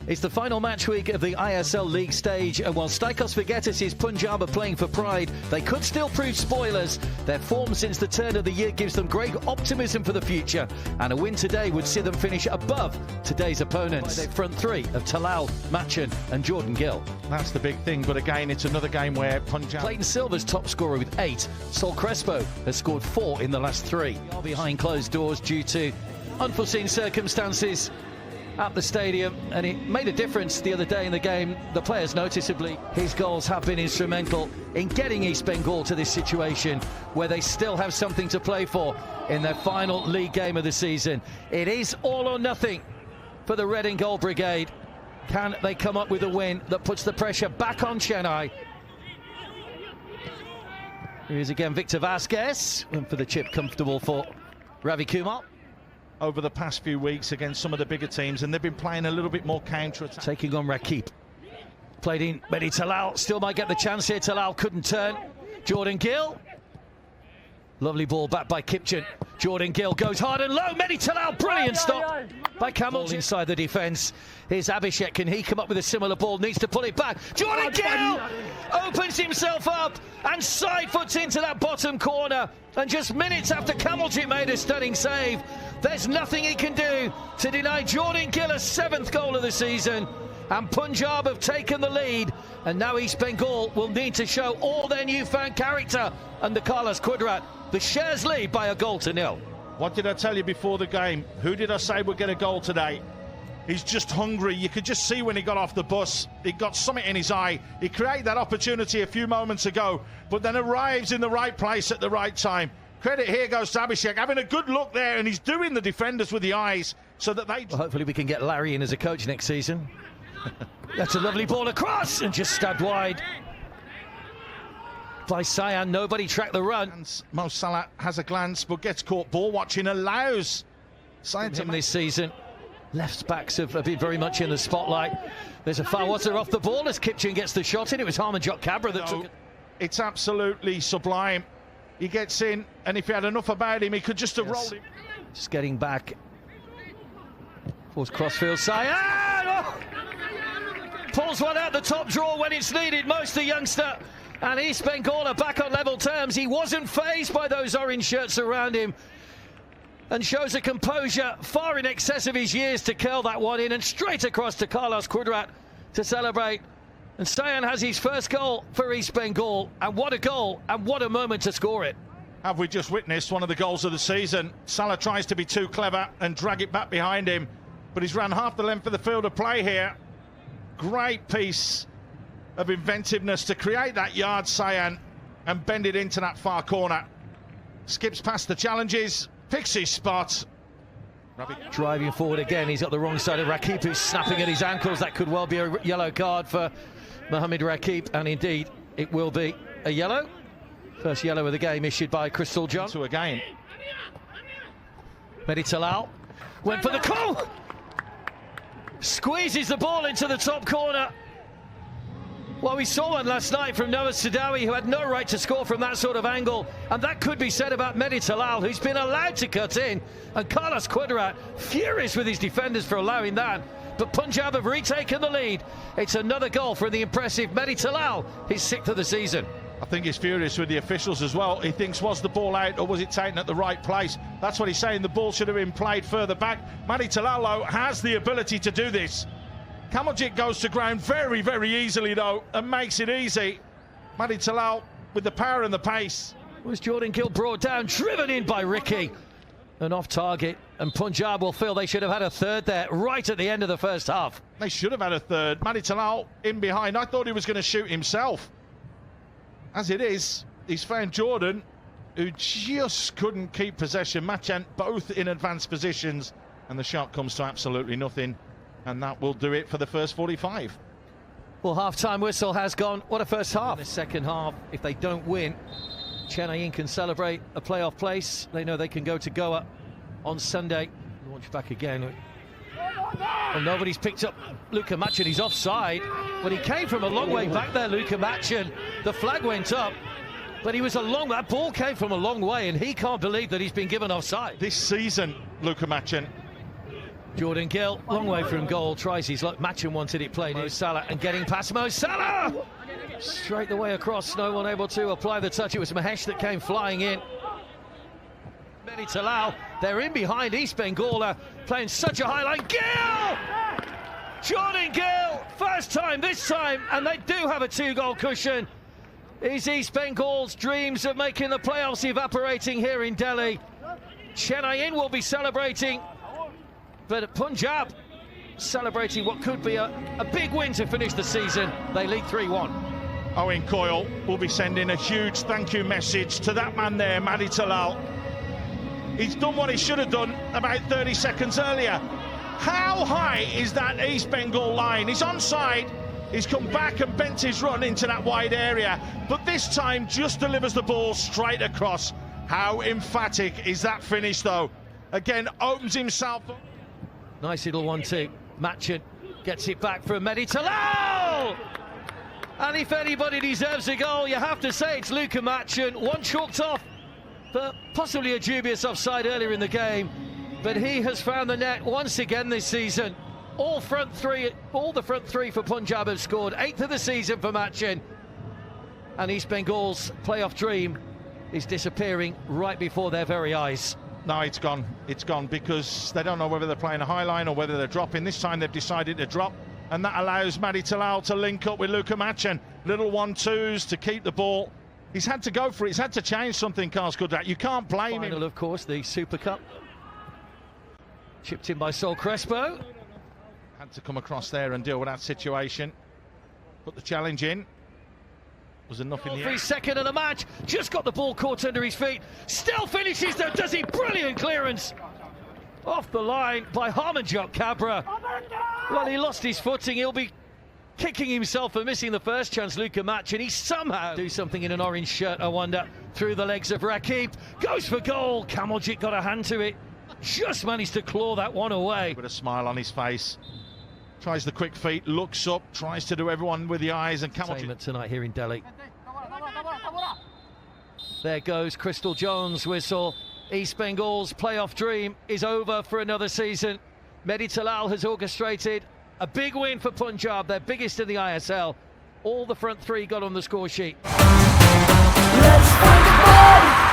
It's the final match week of the ISL League stage, and while Stikos Vigetis' Punjab are playing for pride, they could still prove spoilers. Their form since the turn of the year gives them great optimism for the future, and a win today would see them finish above today's opponents. Their front three of Talal, Machen and Jordan Gill. That's the big thing, but again, it's another game where Punjab... Clayton Silver's top scorer with 8. Sol Crespo has scored 4 in the last 3. Behind closed doors due to unforeseen circumstances at the stadium, and it made a difference the other day in the game. The players noticeably, his goals have been instrumental in getting East Bengal to this situation where they still have something to play for in their final league game of the season. It is all or nothing for the Red and Gold Brigade. Can they come up with a win that puts the pressure back on Chennai? Here's again Victor Vasquez, went for the chip, comfortable for Ravi Kumar. Over the past few weeks against some of the bigger teams, and they've been playing a little bit more counter-attack. Taking on Rakip. Played in Mehdi Talal, still might get the chance here. Talal couldn't turn. Jordan Gill. Lovely ball back by Kipchen. Jordan Gill goes hard and low. Mehdi Talal, brilliant stop by Kamal inside the defence. Here's Abhishek, can he come up with a similar ball? Needs to pull it back. Jordan Gill opens himself up and side foots into that bottom corner. And just minutes after Kamaljit made a stunning save, there's nothing he can do to deny Jordan Gill a 7th goal of the season. And Punjab have taken the lead, and now East Bengal will need to show all their newfound character under Carlos Quadrat. The Shares lead by 1-0. What did I tell you before the game? Who did I say would get a goal today? He's just hungry. You could just see when he got off the bus, he got something in his eye. He created that opportunity a few moments ago, but then arrives in the right place at the right time. Credit here goes to Abhishek, having a good look there, and he's doing the defenders with the eyes so that they... Well, hopefully we can get Larry in as a coach next season. That's a lovely ball across and just stabbed wide by Sayan. Nobody tracked the run. Mo Salah has a glance but gets caught ball watching, allows Sayan to... this season. Left backs have been very much in the spotlight. There's a foul. What's off the ball as Kipchen gets the shot in. It was Harmanjot Cabra that took it. It's absolutely sublime. He gets in, and if he had enough about him, he could just have rolled it. Just getting back. Towards crossfield. Sayan! Oh! Pulls one out the top drawer when it's needed. Most the youngster. And East Bengal are back on level terms. He wasn't fazed by those orange shirts around him, and shows a composure far in excess of his years to curl that one in and straight across to Carlos Quadrat to celebrate. And Sayan has his first goal for East Bengal, and what a goal and what a moment to score it. Have we just witnessed one of the goals of the season? Salah tries to be too clever and drag it back behind him, but he's ran half the length of the field of play here. Great piece of inventiveness to create that yard, Sayan, and bend it into that far corner. Skips past the challenges, picks his spot. Driving forward again, he's got the wrong side of Rakip, who's snapping at his ankles. That could well be a yellow card for Mohamed Rakip, and indeed it will be a yellow. First yellow of the game issued by Crystal John. To again. Mehdi Talal went for the call. Squeezes the ball into the top corner. Well, we saw one last night from Noah Sadawi, who had no right to score from that sort of angle, and that could be said about Mehdi Talal, who's been allowed to cut in, and Carlos Quadrat furious with his defenders for allowing that. But Punjab have retaken the lead. It's another goal from the impressive Mehdi Talal, his 6th of the season. I think he's furious with the officials as well. He thinks, was the ball out or was it taken at the right place? That's what he's saying. The ball should have been played further back. Mehdi Talal has the ability to do this. Kamaljit goes to ground very, very easily, though, and makes it easy. Mehdi Talal with the power and the pace. Was Jordan Gill brought down, driven in by Ricky, and off target. And Punjab will feel they should have had a third there right at the end of the first half. They should have had a third. Mehdi Talal in behind. I thought he was going to shoot himself. As it is, he's found Jordan, who just couldn't keep possession. Machen both in advanced positions, and the shot comes to absolutely nothing. And that will do it for the first 45. Well, half-time whistle has gone. What a first half. In the second half, if they don't win, Chennai can celebrate a playoff place. They know they can go to Goa on Sunday. Launch back again. Well, nobody's picked up Luka Machen. He's offside. But he came from a long way back there, Luka Machen. The flag went up, but he was that ball came from a long way, and he can't believe that he's been given offside. This season, Luka Machen Jordan Gill, long way from goal, tries his luck. Matcham wanted it played. Mo Salah and getting past Mo Salah! Straight the way across, no one able to apply the touch. It was Mahesh that came flying in. Mehdi Talal, they're in behind East Bengal, playing such a high line. Gill! Jordan Gill, first time this time, and they do have a 2-goal cushion. Is East Bengal's dreams of making the playoffs evaporating here in Delhi? Chennai will be celebrating, but Punjab celebrating what could be a big win to finish the season. They lead 3-1. Owen Coyle will be sending a huge thank you message to that man there, Mehdi Talal. He's done what he should have done about 30 seconds earlier. How high is that East Bengal line? He's onside. He's come back and bent his run into that wide area, but this time just delivers the ball straight across. How emphatic is that finish, though? Again, opens himself up. Nice little 1-2. Matcham gets it back from Mehdi Talal! And if anybody deserves a goal, you have to say it's Luka Matcham. One chalked off for possibly a dubious offside earlier in the game, but he has found the net once again this season. All the front three for Punjab have scored. 8th of the season for Matcham. And East Bengal's playoff dream is disappearing right before their very eyes. No, it's gone. It's gone because they don't know whether they're playing a high line or whether they're dropping. This time they've decided to drop, and that allows Mehdi Talal to link up with Luka Matcham. Little 1-2s to keep the ball. He's had to go for it. He's had to change something, Carl Skudrak. You can't blame him. Final, of course, the Super Cup. Chipped in by Sol Crespo. Had to come across there and deal with that situation. Put the challenge in. Was enough in the For end. his second of the match, just got the ball caught under his feet. Still finishes though, does he? Brilliant clearance. Off the line by Harmanjot Kabra. Well, he lost his footing. He'll be kicking himself for missing the first chance, Luka Matcham, and he somehow do something in an orange shirt, I wonder. Through the legs of Rakib. Goes for goal. Kamaljit got a hand to it. Just managed to claw that one away. With a smile on his face. Tries the quick feet, looks up, tries to do everyone with the eyes, and Kamaljit Tonight here in Delhi. There goes Crystal Jones' whistle. East Bengal's playoff dream is over for another season. Mehdi Talal has orchestrated a big win for Punjab, their biggest in the ISL. All the front three got on the score sheet. Let's find the ball!